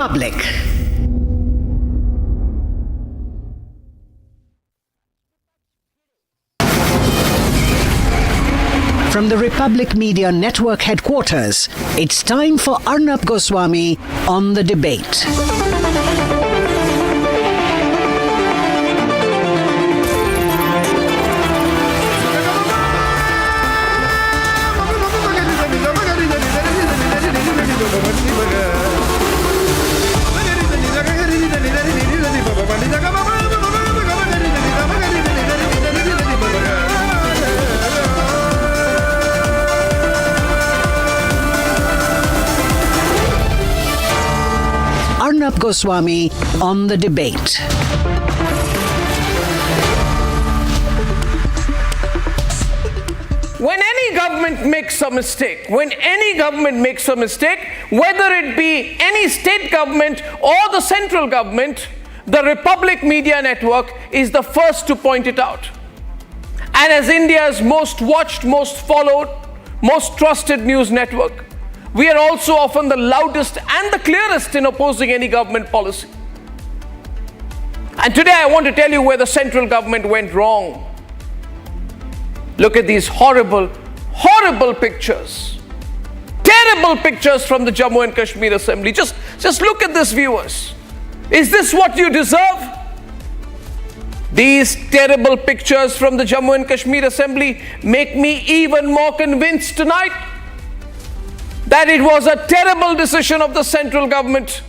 Public. From the Republic Media Network headquarters, it's time for Arnab Goswami on the debate. Arnab Goswami on the debate. When any government makes a mistake, whether it be any state government or the central government, the Republic Media Network is the first to point it out. And as India's most watched, most followed, most trusted news network, we are also often the loudest and the clearest in opposing any government policy. And today I want to tell you where the central government went wrong. Look at these horrible, horrible pictures. Terrible pictures from the Jammu and Kashmir Assembly. Just look at this, viewers. Is this what you deserve? These terrible pictures from the Jammu and Kashmir Assembly make me even more convinced tonight that it was a terrible decision of the central government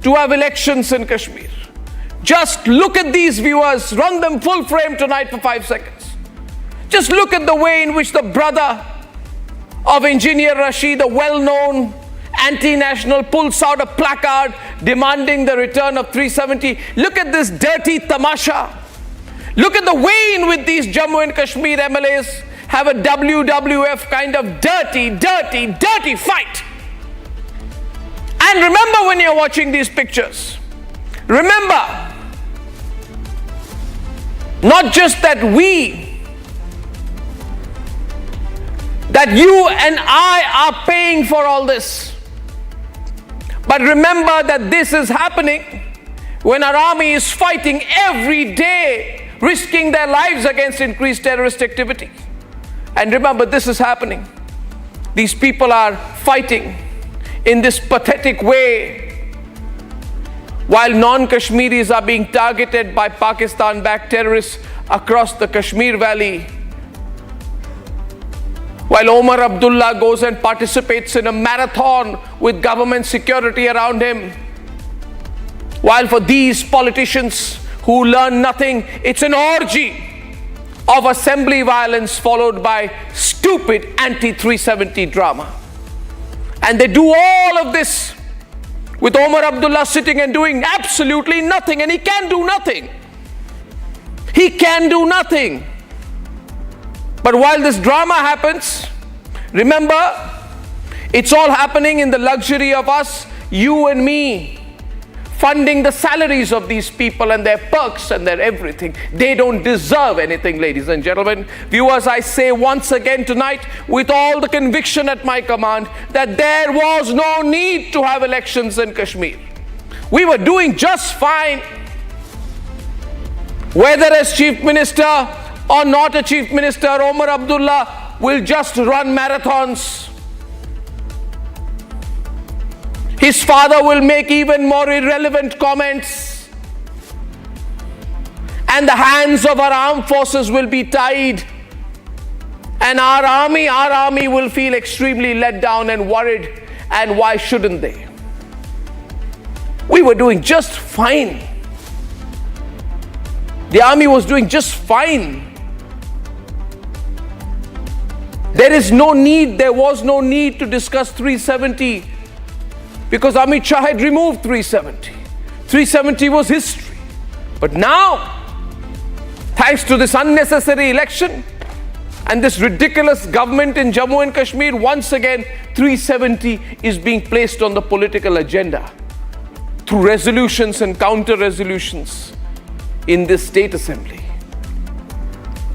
to have elections in Kashmir. Just look at these, viewers. Run them full frame tonight for 5 seconds. Just look at the way in which the brother of engineer RASHID, a well-known anti-national, pulls out a placard demanding the return of 370. Look at this dirty tamasha. Look at the way in which these Jammu and Kashmir MLAs have a WWF kind of dirty fight. And remember, when you're watching these pictures, remember not just that you and I are paying for all this, but remember that this is happening when our army is fighting every day, risking their lives against increased terrorist activity. And remember, this is happening. These people are fighting in this pathetic way while non-Kashmiris are being targeted by Pakistan-backed terrorists across the Kashmir Valley. While Omar Abdullah goes and participates in a marathon with government security around him. While for these politicians who learn nothing, it's an orgy of assembly violence followed by stupid anti-370 drama. And they do all of this with Omar Abdullah sitting and doing absolutely nothing, and he can do nothing. He can do nothing. But while this drama happens, remember, it's all happening in the luxury of us, you and me, funding the salaries of these people and their perks and their everything. They don't deserve anything, ladies and gentlemen. Viewers, I say once again tonight, with all the conviction at my command, that there was no need to have elections in Kashmir. We were doing just fine. Whether as Chief Minister or not a Chief Minister, Omar Abdullah will just run marathons. His father will make even more irrelevant comments. And the hands of our armed forces will be tied. And our army will feel extremely let down and worried. And why shouldn't they? We were doing just fine. The army was doing just fine. There was no need to discuss 370. Because Amit Shah had removed 370. 370 was history. But now, thanks to this unnecessary election and this ridiculous government in Jammu and Kashmir, once again, 370 is being placed on the political agenda through resolutions and counter-resolutions in this state assembly.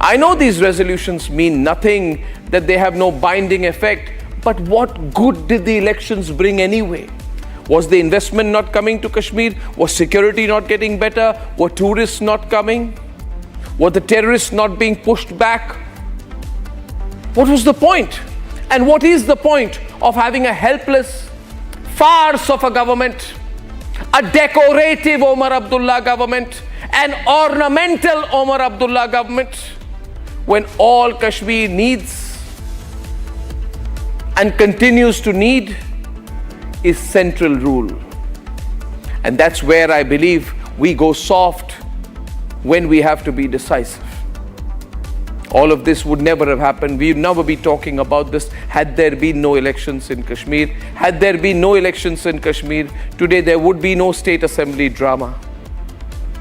I know these resolutions mean nothing, that they have no binding effect, but what good did the elections bring anyway? Was the investment not coming to Kashmir? Was security not getting better? Were tourists not coming? Were the terrorists not being pushed back? What was the point? And what is the point of having a helpless farce of a government, a decorative Omar Abdullah government, an ornamental Omar Abdullah government, when all Kashmir needs and continues to need is central rule? And that's where I believe we go soft when we have to be decisive. All of this would never have happened. We would never be talking about this had there been no elections in Kashmir. Had there been no elections in Kashmir, today there would be no state assembly drama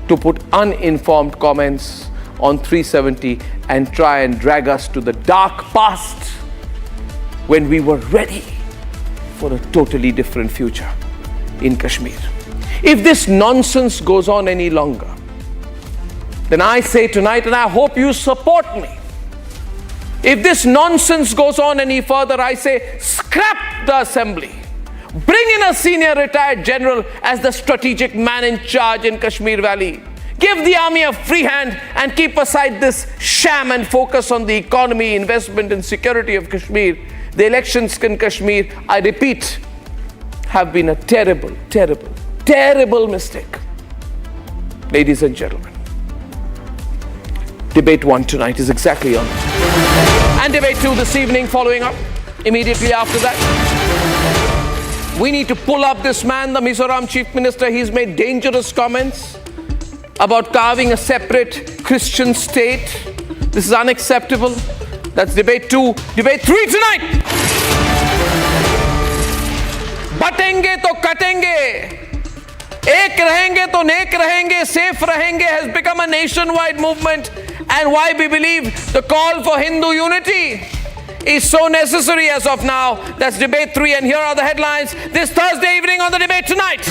to put uninformed comments on 370 and try and drag us to the dark past when we were ready for a totally different future in Kashmir. If this nonsense goes on any longer, then I say tonight, and I hope you support me, if this nonsense goes on any further, I say scrap the assembly. Bring in a senior retired general as the strategic man in charge in Kashmir Valley. Give the army a free hand and keep aside this sham and focus on the economy, investment and security of Kashmir. The elections in Kashmir, I repeat, have been a terrible, terrible, terrible mistake. Ladies and gentlemen, debate 1 tonight is exactly on it. And debate 2 this evening following up immediately after that. We need to pull up this man, the Mizoram Chief Minister. He's made dangerous comments about carving a separate Christian state. This is unacceptable. That's debate 2. Debate 3 tonight. Batenge to katenge. Ek rahenge to nek rahenge, safe rahenge has become a nationwide movement. And why we believe the call for Hindu unity is so necessary as of now. That's debate 3, and here are the headlines this Thursday evening on the debate tonight.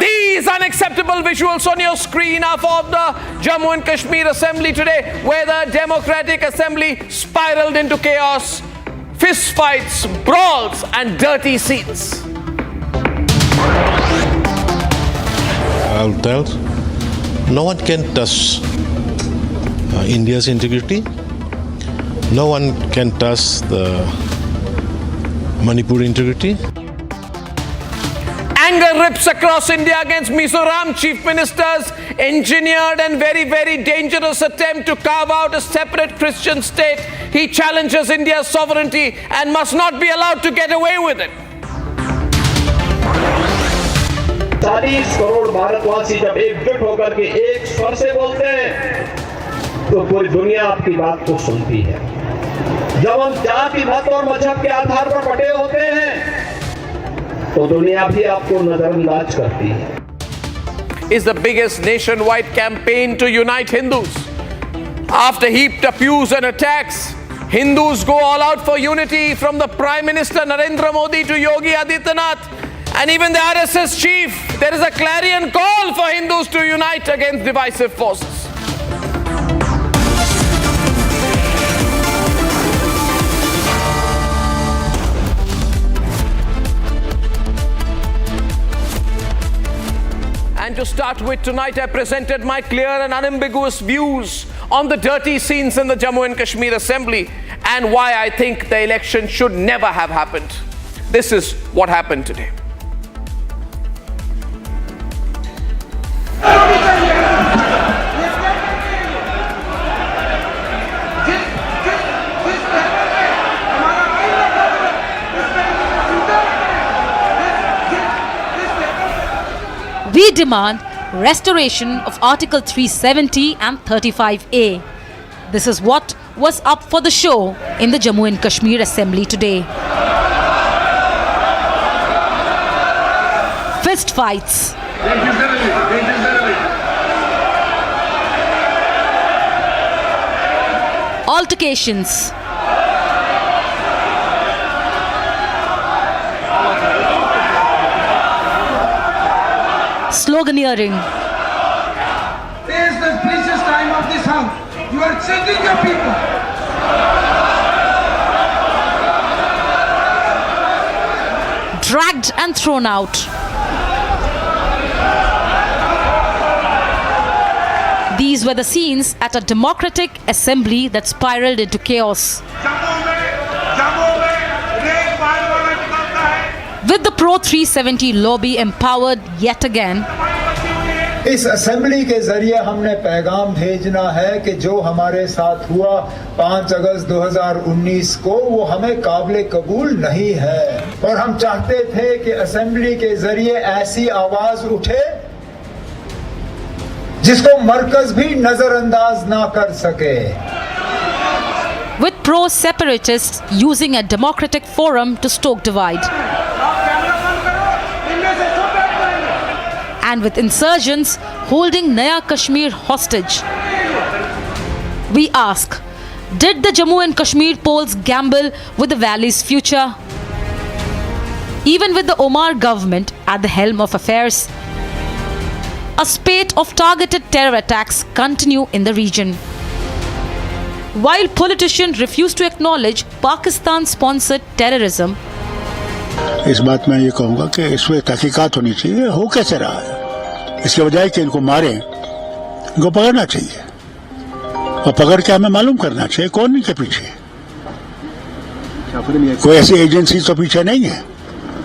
These unacceptable visuals on your screen are of the Jammu and Kashmir Assembly today, where the Democratic Assembly spiraled into chaos, fist fights, brawls and dirty scenes. I'll tell, no one can touch India's integrity. No one can touch the Manipur integrity. Anger rips across India against Mizoram Chief Minister's engineered and very, very dangerous attempt to carve out a separate Christian state. He challenges India's sovereignty and must not be allowed to get away with it. 40 crore भारतवासी जब एकजुट होकर के एक स्वर से बोलते हैं तो पूरी दुनिया आपकी बात को सुनती है। जब हम जाति मत और मजहब के आधार पर बटे होते हैं तो दुनिया भी आपको नजरअंदाज करती है। Is the biggest nationwide campaign to unite Hindus. After heaped abuse and attacks, Hindus go all out for unity, from the Prime Minister Narendra Modi to Yogi Adityanath and even the RSS chief. There is a clarion call for Hindus to unite against divisive forces. And to start with, tonight I presented my clear and unambiguous views on the dirty scenes in the Jammu and Kashmir Assembly and why I think the election should never have happened. This is what happened today. We demand restoration of Article 370 and 35A. This is what was up for the show in the Jammu and Kashmir Assembly today. Fist fights. Altercations. Sloganeering. This is the precious time of this house. are cheating the people. Dragged and thrown out. These were the scenes at a democratic assembly that spiraled into chaos. With the Pro-370 lobby empowered yet again, इस assembly के जरिए हमने पैगाम भेजना है कि जो हमारे साथ हुआ 5 अगस्त 2019 को वो हमें काबिल कबूल नहीं है और हम चाहते थे कि असेंबली के जरिए ऐसी आवाज उठे जिसको मरकज भी नजरअंदाज ना कर सके. with pro-separatists using a democratic forum to stoke divide, and with insurgents holding Naya Kashmir hostage. We ask, did the Jammu and Kashmir polls gamble with the valley's future? Even with the Omar government at the helm of affairs, a spate of targeted terror attacks continue in the region. While politicians refuse to acknowledge Pakistan-sponsored terrorism, इस बात में ये कहूँगा कि इसमें तहकीकात होनी चाहिए. हो कैसे रहा है? इसके बजाय कि इनको मारें, इनको पकड़ना चाहिए और पकड़ के हमें मालूम करना चाहिए कौन इनके पीछे. कोई ऐसी एजेंसी तो पीछे नहीं है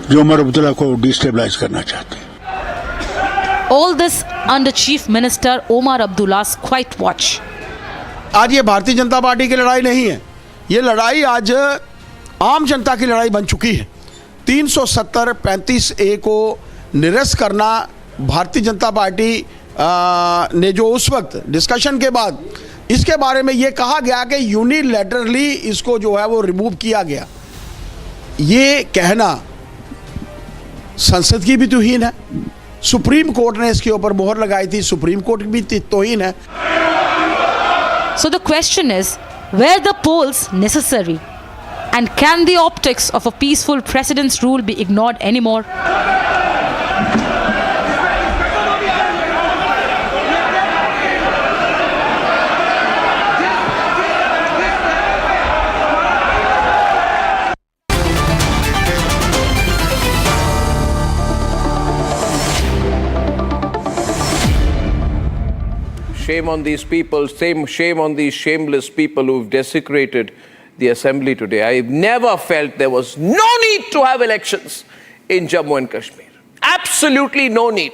जो उमर अब्दुल्ला को डिस्टेबलाइज करना चाहते हैं. all this under Chief Minister Omar Abdullah's quiet watch. आज ये भारतीय जनता पार्टी की लड़ाई नहीं है, ये लड़ाई आज आम जनता की लड़ाई बन चुकी है. 370-35A को निरस्त करना भारतीय जनता पार्टी ने जो उस वक्त डिस्कशन के बाद इसके बारे में ये कहा गया कि यूनिलैटरली इसको जो है वो रिमूव किया गया. ये कहना संसद की भी तौहीन है. सुप्रीम कोर्ट ने इसके ऊपर मोहर लगाई थी, सुप्रीम कोर्ट की भी तौहीन है. So the question is, were the polls necessary? And can the optics of a peaceful president's rule be ignored anymore? Shame on these people, shame on these shameless people who've desecrated the assembly today. I've never felt there was no need to have elections in Jammu and Kashmir. Absolutely no need.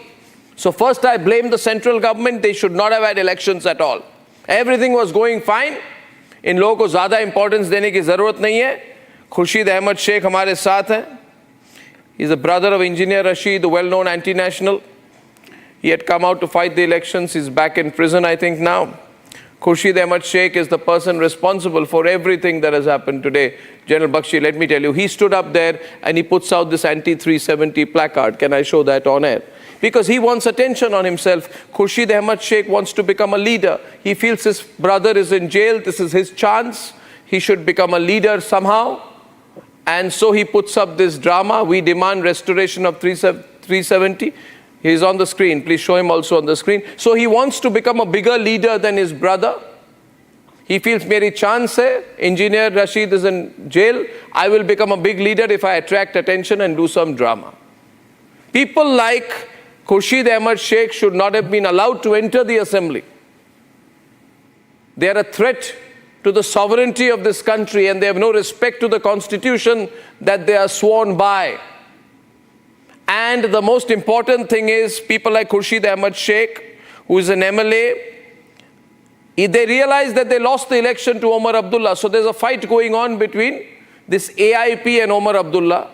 So first I blame the central government. They should not have had elections at all. Everything was going fine. इन लोगों को ज़्यादा importance देने की ज़रूरत नहीं है. खुर्शीद अहमद शेख हमारे साथ हैं. He's a brother of engineer RASHID, the well-known anti-national. He had come out to fight the elections. He's back in prison, I think, now. Khurshid Ahmad Sheikh is the person responsible for everything that has happened today. General Bakshi, let me tell you, he stood up there and he puts out this anti-370 placard. Can I show that on air? Because he wants attention on himself. Khurshid Ahmad Sheikh wants to become a leader. He feels his brother is in jail. This is his chance. He should become a leader somehow. And so he puts up this drama. We demand restoration of 370. He's on the screen. Please show him also on the screen. So he wants to become a bigger leader than his brother. He feels meri chance hai. Engineer RASHID is in jail. I will become a big leader if I attract attention and do some drama. People like Khurshid Ahmad Sheikh should not have been allowed to enter the assembly. They are a threat to the sovereignty of this country and they have no respect to the constitution that they are sworn by. And the most important thing is people like Khurshid Ahmad Sheikh, who is an MLA, they realize that they lost the election to Omar Abdullah. So there's a fight going on between this AIP and Omar Abdullah.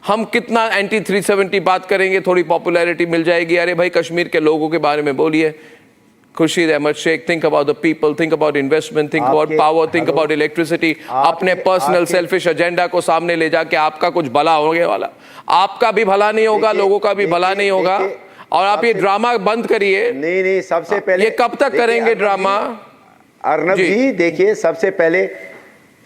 हम कितना anti-370 बात करेंगे, थोड़ी popularity मिल जाएगी. अरे भाई कश्मीर के लोगों के बारे में बोलिए. Khurshid Ahmad Sheikh, think about the people, think about investment, think about power, think about electricity. अपने personal selfish agenda को सामने ले जाके आपका कुछ भला होने वाला. आपका भी भला नहीं होगा, लोगों का भी भला नहीं होगा. और आप ये ड्रामा बंद करिए. नहीं, सबसे पहले ये कब तक करेंगे ड्रामा? अर्नब जी देखिए, सबसे पहले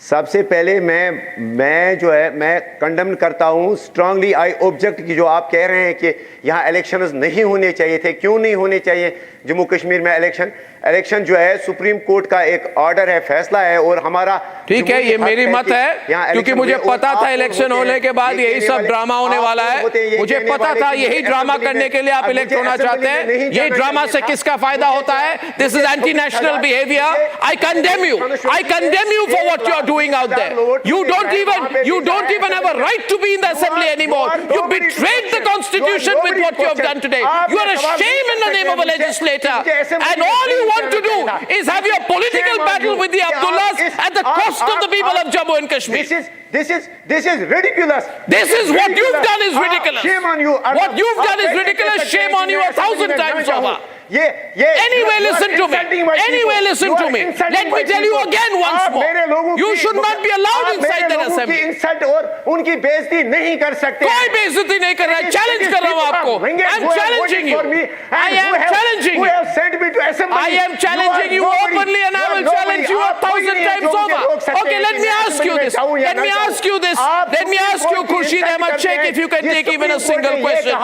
सबसे पहले मैं जो है मैं कंडेम करता हूँ स्ट्रांगली। आई ऑब्जेक्ट कि जो आप कह रहे हैं कि यहाँ इलेक्शंस नहीं होने चाहिए थे। क्यों नहीं होने चाहिए जम्मू कश्मीर में इलेक्शन जो है सुप्रीम कोर्ट का एक ऑर्डर है, फैसला है, और हमारा ठीक है, ये मेरी मत है, क्योंकि मुझे पता था इलेक्शन होने के बाद यही सब ड्रामा होने वाला है। मुझे पता था यही ड्रामा करने के लिए आप इलेक्ट होना चाहते हैं। यही ड्रामा से किसका फायदा होता है? This is anti national behaviour. I condemn you for what you are doing out there. You don't even have a right to be in the assembly anymore. You betrayed the constitution with what you have done today. You are a shame in the name of a legislator, and all you want to do is have your political battle with the Abdullahs at the cost of the people of Jammu and Kashmir. This is ridiculous. This is what you've done is ridiculous. Shame on you. What you've done is ridiculous. Shame on you 1,000 times over. Anyway, listen to me. Let me tell you again once more. You should not be allowed inside that assembly. Insult और उनकी बेइज्जती नहीं कर सकते। कोई बेइज्जती नहीं कर रहा है। चैलेंज कर रहा हूं आपको। I am challenging you. I am challenging you. I am challenging you openly, and I will challenge you 1,000 times over. Okay, let me ask you this. Let me ask you, Khurshid Ahmad Sheikh, if you can take even a single question.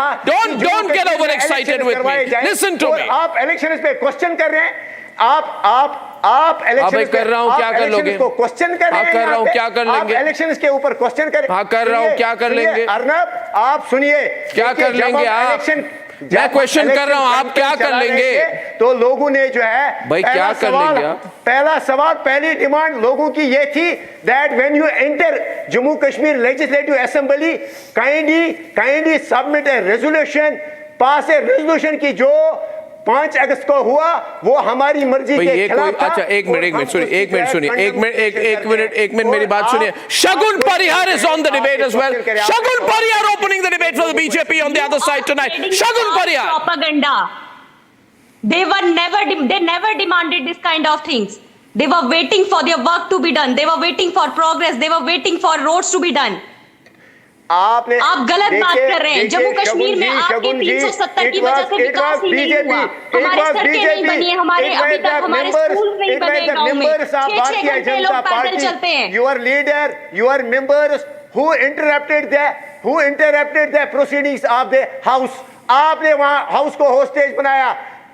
Don't get overexcited with me. Listen to me. आप election पे question कर रहे हैं। आप election कर रहा हूं, क्या कर लोगे? क्वेश्चन कर रहे हैं। कर रहा हूं, क्या कर लेंगे? इलेक्शन के ऊपर क्वेश्चन करें। हाँ, कर रहा हूं, क्या कर लेंगे? अर्नब, आप सुनिए, क्या कर लेंगे आप? मैं क्वेश्चन कर रहा हूं, आप क्या कर लेंगे? तो लोगों ने जो है भाई क्या कर लेंगे आप? पहला सवाल, पहली डिमांड लोगों की ये थी that when you enter Jammu Kashmir legislative assembly, kindly submit a resolution, pass A resolution की जो 5 अगस्त को हुआ वो हमारी मर्जी के खिलाफ था। अच्छा, एक मिनट सुनिए, मेरी बात सुनिए। शगुन परिहार is on the debate as well. Shagun Parihar opening the debate for the BJP on the other side tonight. Shagun Parihar. Propaganda. They never demanded this kind of things. They were waiting for their work to be done. They were waiting for progress. They were waiting for roads to be done. आप गलत बात कर रहे हैं। जम्मू कश्मीर में आपके 370 की वजह से विकास ही नहीं हुआ। हमारे सड़कें नहीं बनी है, हमारे अभी तक हमारे स्कूल नहीं बने गांव में। 6-6 घंटे लोग पैदल चलते हैं। Your members who interrupted the proceedings of the house. आपने वहां हाउस को होस्टेज बनाया।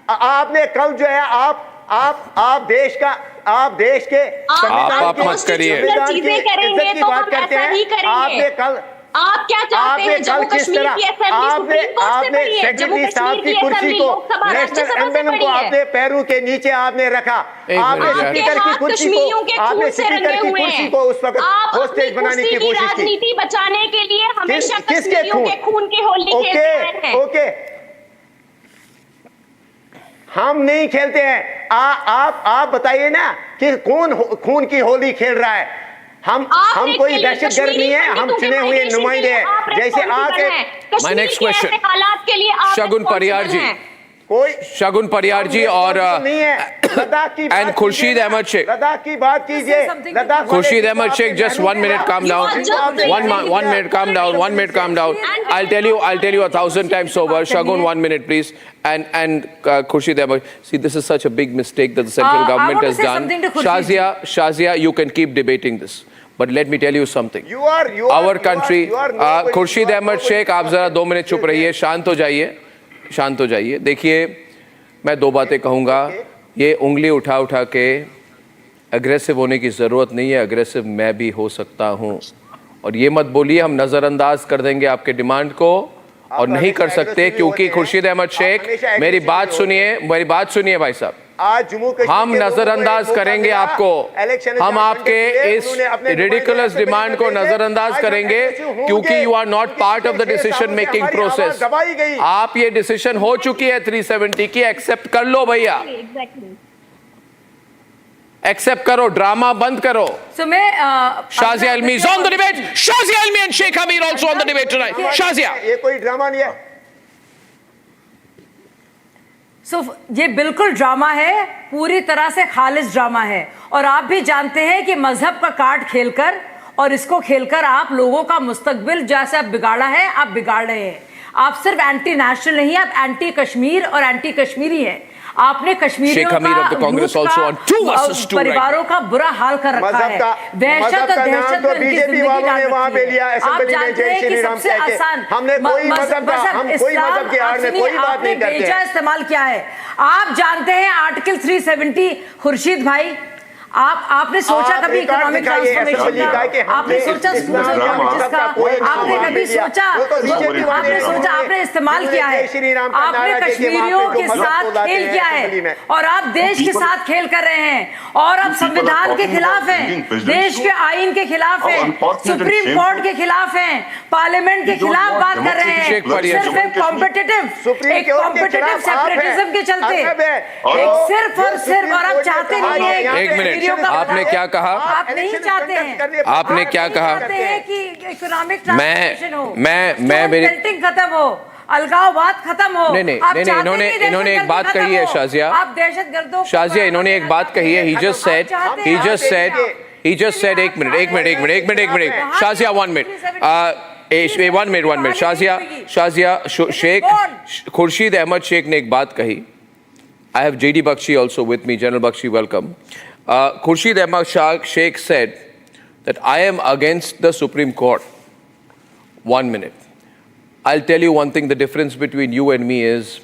आपने कल जो है आप देश के आप मत करिए। चीजें करेंगे तो हम ऐसा ही करेंगे। आप क्या चाहते हैं? जम्मू कश्मीर की असेंबली सुप्रीम कोर्ट से पड़ी है। जम्मू कश्मीर की असेंबली लोकसभा राज्यसभा से पड़ी है। आपने पैरों के नीचे आपने रखा। आपने स्पीकर की कुर्सी को उस वक्त होस्टेज बनाने की कोशिश की। राजनीति बचाने के लिए हमेशा कश्मीरियों के खून की होली खेलते हैं। ओके, हम नहीं खेलते हैं। आप बताइए ना कि कौन खून की होली खेल रहा है? हम कोई दहशतगर्द नहीं है, हम चुने हुए नुमाइंदे हैं। जैसे आके माय नेक्स्ट क्वेश्चन, हालात के लिए आप शगुन परिहार जी, शगुन परिहार जी और एंड खुर्शीद अहमद शेख। लद्दाख की बात कीजिए। Khurshid Ahmad Sheikh, just 1 minute, calm down. 1 minute, calm down. I'll tell you 1,000 times over. Shagun, 1 minute, please. And Khurshid Ahmad, see, this is such a big mistake that the central government has done. Shazia, you can keep debating this. But let me tell you something. Our country, Khurshid Ahmad Sheikh, आप जरा 2 minute चुप रहिए, शांत हो जाइए। देखिए, मैं 2 बातें कहूँगा। ये उंगली उठा के अग्रेसिव होने की ज़रूरत नहीं है। अग्रेसिव मैं भी हो सकता हूँ, और ये मत बोलिए हम नज़रअंदाज कर देंगे आपके डिमांड को, और नहीं कर सकते, क्योंकि खुर्शीद अहमद शेख, मेरी बात सुनिए भाई साहब। हम नजरअंदाज करेंगे आपको। हम आपके इस रिडिकुलस डिमांड को नजरअंदाज करेंगे, क्योंकि you are not part of the decision making process. आप ये डिसीजन हो चुकी है 370 की, एक्सेप्ट कर लो भैया, एक्सेप्ट करो, ड्रामा बंद करो। शाजिया इल्मी is on the debate. Shazia Ilmi and Sheikh Amir also on the debate tonight. Shazia, ये कोई ड्रामा नहीं है। ये बिल्कुल ड्रामा है, पूरी तरह से खालिस ड्रामा है। और आप भी जानते हैं कि मजहब का कार्ड खेलकर और इसको खेलकर आप लोगों का मुस्तकबिल जैसे आप बिगाड़ा है, आप बिगाड़ रहे हैं। आप सिर्फ एंटी नेशनल नहीं, आप एंटी कश्मीर और एंटी कश्मीरी हैं। आपने कश्मीरियों Sheikh Hamid of the Congress also on 2 versus 2 परिवारों का बुरा हाल कर रखा है। दहशत और दहशत में उनकी जिंदगी डाल रखी है। आप जानते हैं कि सबसे आसान हमने कोई मजहब का, हम कोई मजहब के आड़ में कोई बात नहीं करते। बेजा इस्तेमाल किया है। आप जानते हैं आर्टिकल 370 खुर्शीद भाई, आपने सोचा कभी इकोनॉमिक ट्रांसफॉर्मेशन का? आपने सोचा आपने कभी सोचा आपने इस्तेमाल किया है? आपने कश्मीरियों के साथ खेल किया है और आप देश के साथ खेल कर रहे हैं और आप संविधान के खिलाफ हैं, देश के आईन के खिलाफ हैं, सुप्रीम कोर्ट के खिलाफ हैं, पार्लियामेंट के खिलाफ बात कर रहे हैं, सिर्फ एक कॉम्पिटिटिव सेपरेटिज्म के चलते, एक सिर्फ और सिर्फ। और आप चाहते नहीं है, एक मिनट, आपने क्या कहा? आप नहीं चाहते हैं, आपने क्या कहा? कि इकोनॉमिक ट्रांसफॉर्मेशन हो, मैं मेरी खत्म हो, अलगाववाद खत्म हो। नहीं, इन्होंने एक बात कही है शाजिया। आप दहशतगर्दों, शाजिया, इन्होंने एक बात कही है। he just said एक मिनट शाजिया, 1 मिनट शाजिया, शेख खुर्शीद अहमद शेख ने एक बात कही। I have JD Bakshi also with me. General Bakshi, welcome. Khurshid Ahmad Sheikh said that I am against the Supreme Court. 1 minute. I'll tell you one thing. The difference between you and me is,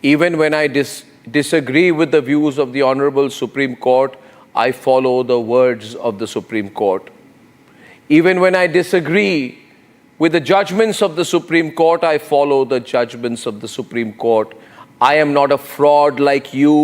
even when I disagree with the views of the Honorable Supreme Court, I follow the words of the Supreme Court. Even when I disagree with the judgments of the Supreme Court, I follow the judgments of the Supreme Court. I am not a fraud like you,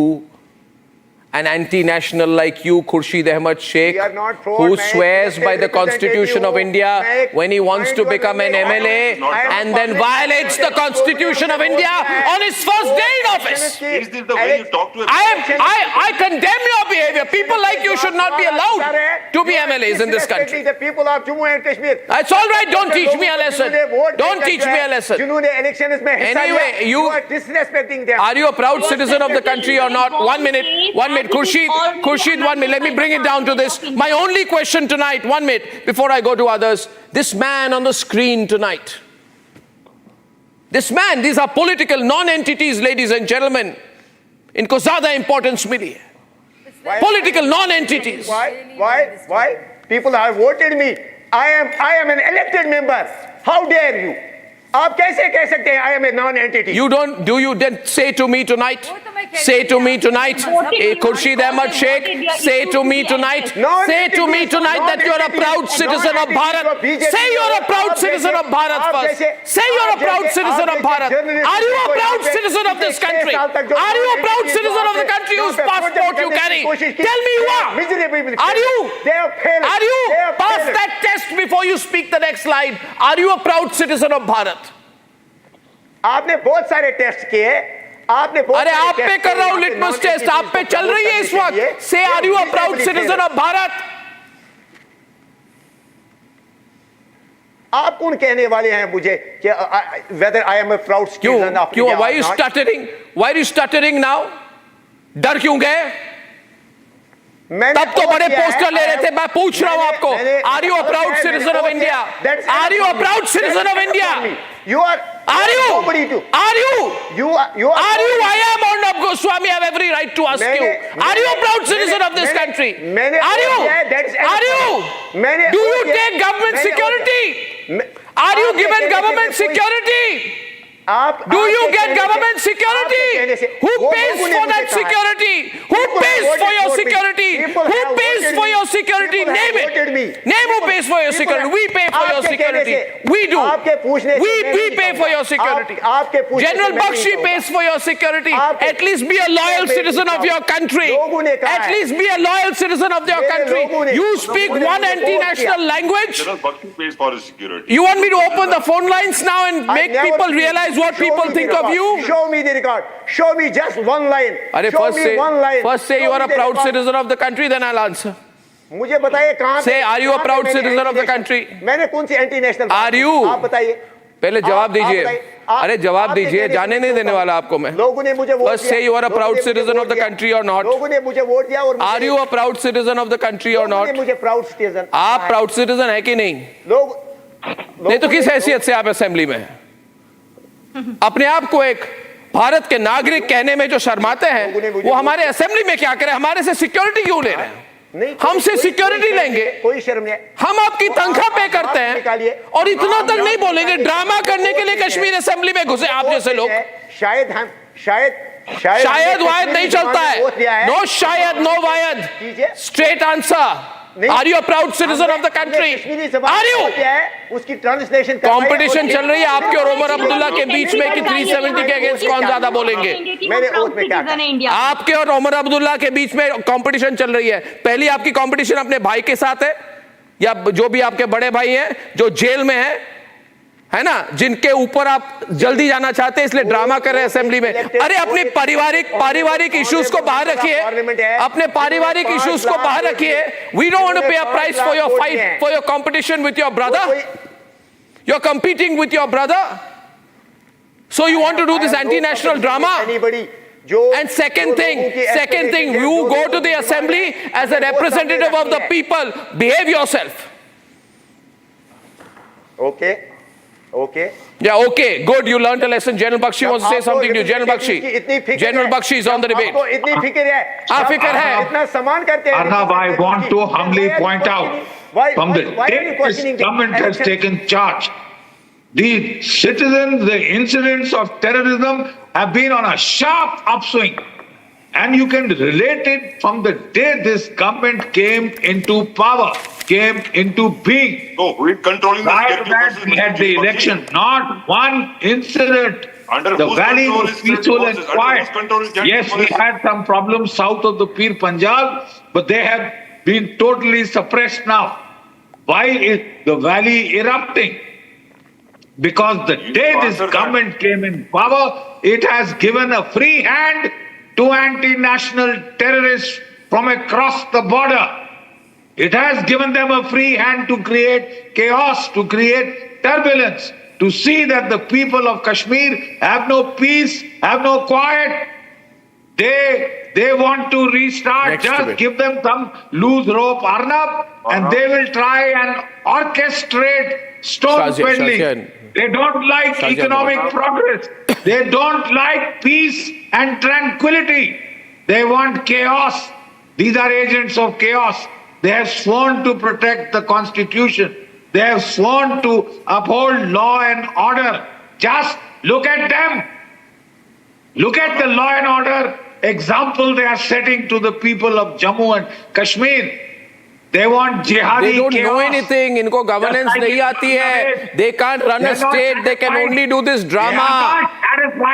an anti-national like you, Khurshid Ahmad Sheikh, who swears by the Constitution of India when he wants to become an MLA and then violates the Constitution of India on his first day in office. Is this the way you talk to I condemn your behavior. People like you should not be allowed to be MLAs in this country. The people of Jammu and Kashmir. That's all right. Don't teach me a lesson. Don't teach me a lesson. Anyway, you are disrespecting them. Are you a proud citizen of the country or not? 1 minute. Khurshid, 1 minute. Let me bring it down to this. My only question tonight, 1 minute, before I go to others. This man on the screen tonight. This man, these are political non-entities, ladies and gentlemen. इनको ज़्यादा importance मिली है. Political non-entities. Why? People have voted me. I am an elected member. How dare you? आप कैसे कह सकते हैं I am a non-entity? Do you then say to me tonight? Say to me tonight, Khurshid Ahmad Sheikh, say to me tonight that you are a proud citizen of Bharat. Say you are a proud citizen of Bharat first. Say you are a proud citizen of Bharat. Are you a proud citizen of this country? Are you a proud citizen of the country whose passport you carry? Tell me you are. Are you? Pass that test before you speak the next slide. Are you a proud citizen of Bharat? आपने बहुत सारे test किए, अरे आप पे कर रहा हूं लिटमस टेस्ट, आप पे चल रही है इस वक्त. Say are you a proud citizen of Bharat? आप कौन कहने वाले हैं मुझे कि whether I am a proud citizen of India? Why are you stuttering? Why are you stuttering now? डर क्यों गए? तब तो बड़े पोस्टर ले रहे थे. मैं पूछ रहा हूं आपको, are you a proud citizen of India? Are you a proud citizen of India? You are. Are you? Are you? You are. I am Arnab Goswami. I have every right to ask you. Are you a proud citizen of this country? Are you? Are you? Do you take government security? Are you given government security? Do you get government security? Who pays for that security? Who pays for your security? Who pays for your security? Name it. Name who pays for your security. We pay for your security. We do. We pay for your security. General Bakshi pays for your security. At least be a loyal citizen of your country. At least be a loyal citizen of your country. You speak one anti-national language. General Bakshi pays for his security. You want me to open the phone lines now and make people realize what people think of you? Show me the record. Show me just one line. First say you are a proud citizen of the country, then I'll answer. मुझे बताइए कहां? Say, are you a proud citizen of the country? मैंने कौन सी anti national? Are you? आप बताइए. पहले जवाब दीजिए. अरे जवाब दीजिए, जाने नहीं देने वाला आपको मैं. लोगों ने मुझे वोट दिया. First say you are a proud citizen of the country or not? लोगों ने मुझे वोट दिया और Are you a proud citizen of the country or not? मुझे प्राउड सिटीजन. आप प्राउड सिटीजन है कि नहीं? नहीं तो किस हैसियत से आप असेंबली में हैं? अपने आप को एक भारत के नागरिक कहने में जो शर्माते हैं, वो हमारे असेंबली में क्या करें? हमारे से सिक्योरिटी क्यों ले रहे हैं? हमसे सिक्योरिटी लेंगे, कोई शर्म नहीं। हम आपकी तनख्वाह पे करते हैं और इतना तक नहीं बोलेंगे। ड्रामा करने के लिए कश्मीर असेंबली में घुसे आप जैसे लोग। शायद वायद नहीं चलता है। नो शायद, नो वायद, straight answer. Are you a proud citizen of the country? Are you? उसकी ट्रांसलेशन कंपटीशन चल रही है आपके और उमर अब्दुल्ला के बीच में कि 370 के अगेंस्ट कौन ज्यादा बोलेंगे। मेरे ओथ में क्या आपके और उमर अब्दुल्ला के बीच में कंपटीशन चल रही है। पहली आपकी कंपटीशन अपने भाई के साथ है, या जो भी आपके बड़े भाई हैं जो जेल में है ना, जिनके ऊपर आप जल्दी जाना चाहते हैं, इसलिए ड्रामा कर रहे हैं असेंबली में। अरे अपने पारिवारिक इश्यूज को बाहर रखिए, अपने पारिवारिक इश्यूज को बाहर रखिए। We don't want to pay a price for your fight, for your competition with your brother. You are competing with your brother, so you want to do this anti national drama. And second thing, you go to the assembly as a representative of the people. Behave yourself. Okay. Yeah, okay. Good. You learned a lesson. General Bakshi wants to say something to you. General Bakshi. General Bakshi is on the debate. इतनी फिक्र है। फिक्र है। इतना सम्मान करते हैं। Arnab, I want to humbly point out, from the day this government has taken charge, the citizens, the incidents of terrorism have been on a sharp upswing. And you can relate it from the day this government came into power, came into being. No, we're controlling the Prior to that, we had the election. Not one incident. The valley was peaceful and quiet. Yes, we had some problems south of the Pir Punjab, but they have been totally suppressed now. Why is the valley erupting? Because the day this government came in power, it has given a free hand to anti-national terrorists from across the border. It has given them a free hand to create chaos, to create turbulence, to see that the people of Kashmir have no peace, have no quiet. They want to restart. Just give them some loose rope, Arnab, and they will try and orchestrate stone peddling. They don't like economic progress. They don't like peace and tranquility. They want chaos. These are agents of chaos. They have sworn to protect the Constitution. They have sworn to uphold law and order. Just look at them. Look at the law and order example they are setting to the people of Jammu and Kashmir. They want jihadi They don't chaos. know anything. इनको governance नहीं आती है. They can't run a state. They can only do this drama.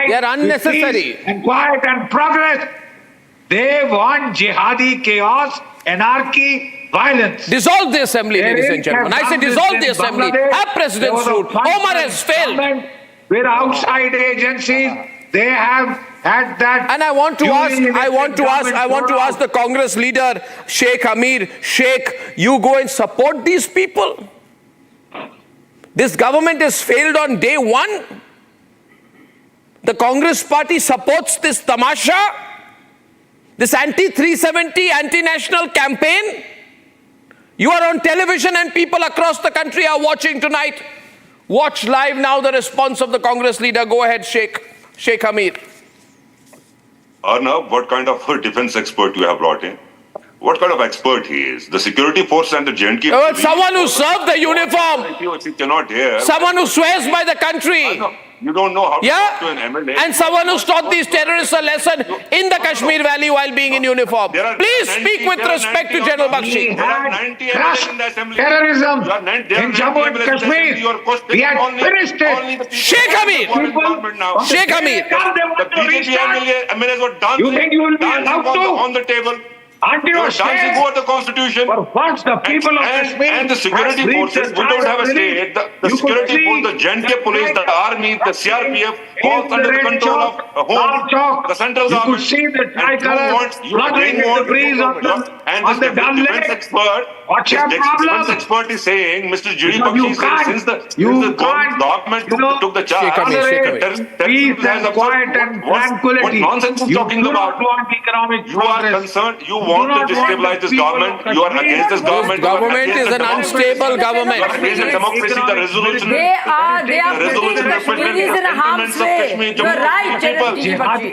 They are unnecessary. And quiet and progress. They want jihadi chaos, anarchy, violence. Dissolve the assembly, ladies and gentlemen. I say dissolve the assembly. Have president's route. Omar has failed. With outside agencies, they have had that. And I want to ask the Congress leader, Sheikh Amir, Sheikh, you go and support these people. This government has failed on day one. The Congress party supports this tamasha, this anti-370, anti-national campaign. You are on television and people across the country are watching tonight. Watch live now the response of the Congress leader. Go ahead, Sheikh Amir. Arnab, what kind of a defense expert you have brought in? What kind of expert he is? The security force and the JNK. Someone who served the uniform. You cannot hear. Someone who swears by the country. You don't know how to talk to an MLA. And someone who's taught these terrorists a lesson in the Kashmir Valley while being in uniform. Please speak with respect to General Bakshi. We had crushed terrorism in Jammu and Kashmir. We had finished it. Sheikh Amir. Sheikh Amir. The BJP MLAs were dancing. You think you will be allowed to? On the table. Dancing over the Constitution. Once the people of Kashmir and the security forces, we don't have a state. The security force, the JNK police, the army, the CRPF, all under the control of home, the central government. You could see the tricolors fluttering in the breeze and this defense expert, defense expert is saying, Mr. Jiri Bakshi says, since the government took the charge, peace and quiet and tranquility. What nonsense is talking about? You are concerned. You want not to destabilize want this the people government. of You are Kashmir. against this government. This government is an unstable government. You are against the democracy, the resolution. They are putting resolution Kashmiris in harm's way. You're right, Jihadi.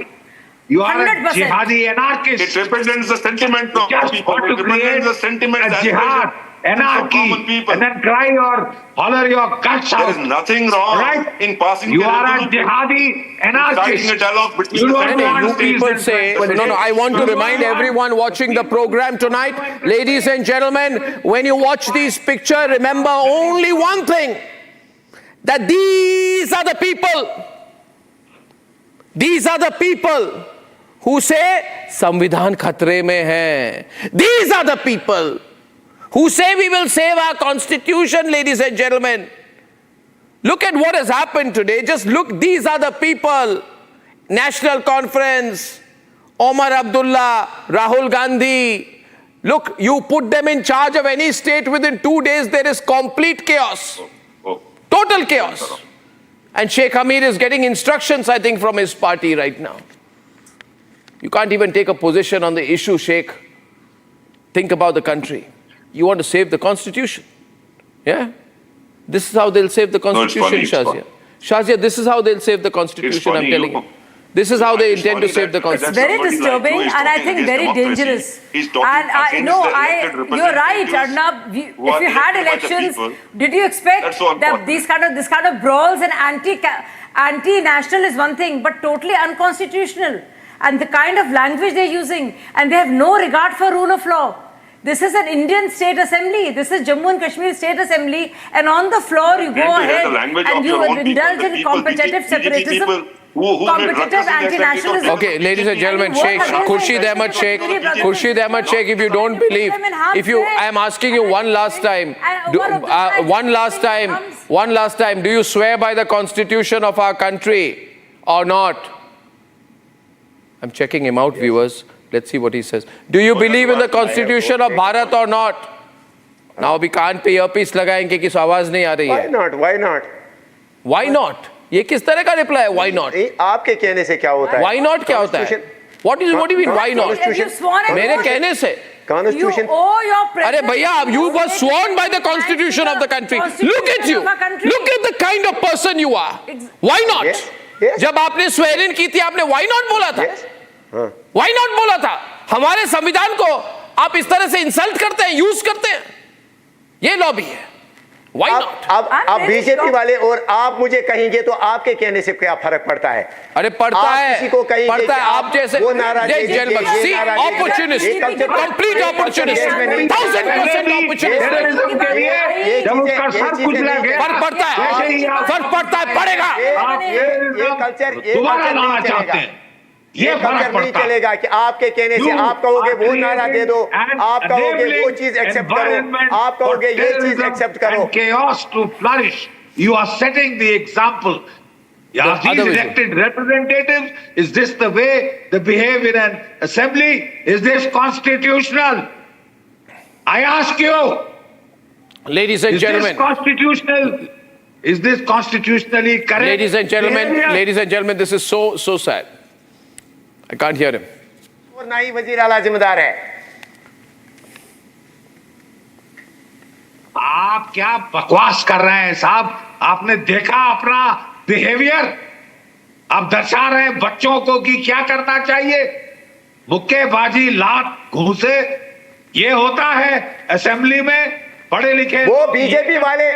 You are a 100%. jihadi anarchist. It represents the sentiment of Just people. want It to create represents the sentiment a jihad, anarchy, and then cry or holler your guts out. There is nothing wrong Right? in passing You the are a resolution. jihadi anarchist. Starting a dialogue between You the don't want You peace people and say, prosperity. no, I want to remind everyone watching the program tonight, ladies and gentlemen, when you watch these pictures, remember only one thing, that these are the people who say, Samvidhan khatre mein hai. These are the people who say we will save our constitution, ladies and gentlemen. Look at what has happened today. Just look, these are the people. National Conference, Omar Abdullah, Rahul Gandhi. Look, you put them in charge of any state, within 2 days there is complete chaos. Total chaos. And Sheikh Hamid is getting instructions, I think, from his party right now. You can't even take a position on the issue, Sheikh. Think about the country. You want to save the constitution. Yeah? This is how they'll save the constitution, Shazia. Shazia, this is how they'll save the constitution, I'm telling you. This is how they intend to save the It's constitution. very disturbing and I think very dangerous. And you're right, Arnab. If you had elections, did you expect that this kind of brawls and anti-national is one thing, but totally unconstitutional? And the kind of language they're using, and they have no regard for rule of law. This is an Indian state assembly. This is Jammu and Kashmir state assembly, and on the floor you go ahead and you indulge in competitive separatism. Competitive anti-nationalism. Okay, ladies and gentlemen, Sheikh, Khurshid Ahmad Sheikh, if you don't believe, I'm asking you one last time, do you swear by the constitution of our country or not? I'm checking him out, viewers. Let's see what he says. Do you believe in the constitution of Bharat or not? Now we can't pay earpiece लगाएंगे कि आवाज नहीं आ रही है. Why not? Why not? Why not? ये किस तरह का रिप्लाई है? Why not? आपके कहने से क्या होता है? Why not क्या होता है? What do you mean why not? मेरे कहने से. Constitution. अरे भैया, you were sworn by the constitution of the country. Look at you. Look at the kind of person you are. Why not? जब आपने swearing की थी, आपने why not बोला था? Why not बोला था? हमारे संविधान को आप इस तरह से इंसल्ट करते हैं, यूज करते हैं. ये लॉबी है. Why not? अब बीजेपी वाले और आप मुझे कहेंगे तो आपके कहने से क्या फर्क पड़ता है? अरे पड़ता है, किसी को कहेंगे पड़ता है. आप जैसे See, opportunist, complete opportunist, 1000% opportunist. फर्क पड़ता है, पड़ेगा. ये कल्चर ये कल्चर नहीं चलेगा कि आपके कहने से आप कहोगे वो नारा दे दो, आप कहोगे वो चीज एक्सेप्ट करो, आप कहोगे ये चीज एक्सेप्ट करो. Chaos to flourish. You are setting the example. Are these elected representatives? Is this the way they behave in an assembly? Is this constitutional? I ask you. Ladies and gentlemen. Is this constitutional? Is this constitutionally correct? Ladies and gentlemen, this is so sad. I can't hear him. और ना ही वजीर आला जिम्मेदार है. आप क्या बकवास कर रहे हैं साहब? आपने देखा अपना बिहेवियर? आप दर्शा रहे हैं बच्चों को कि क्या करना चाहिए. मुक्केबाजी, लात, घूंसे, ये होता है असेंबली में. पढ़े लिखे वो बीजेपी वाले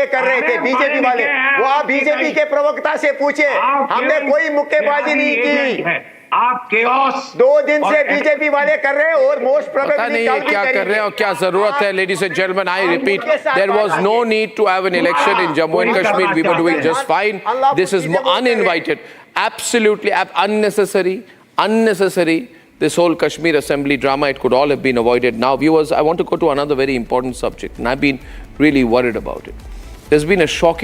कर रहे थे. बीजेपी वाले, वो आप बीजेपी के प्रवक्ता से पूछे. हमने कोई मुक्केबाजी नहीं की. आप केओस 2 दिन से बीजेपी वाले कर रहे हैं और मोस्ट प्रोबेबली पता नहीं है क्या कर रहे हैं और क्या जरूरत है. Ladies and gentlemen, I repeat, there was no need to have an election in Jammu and Kashmir. We were doing just fine. This is uninvited, absolutely unnecessary. This whole Kashmir assembly drama, it could all have been avoided. Now, viewers, I want to go to another very important subject, and I've been really worried about it. There's been a shocking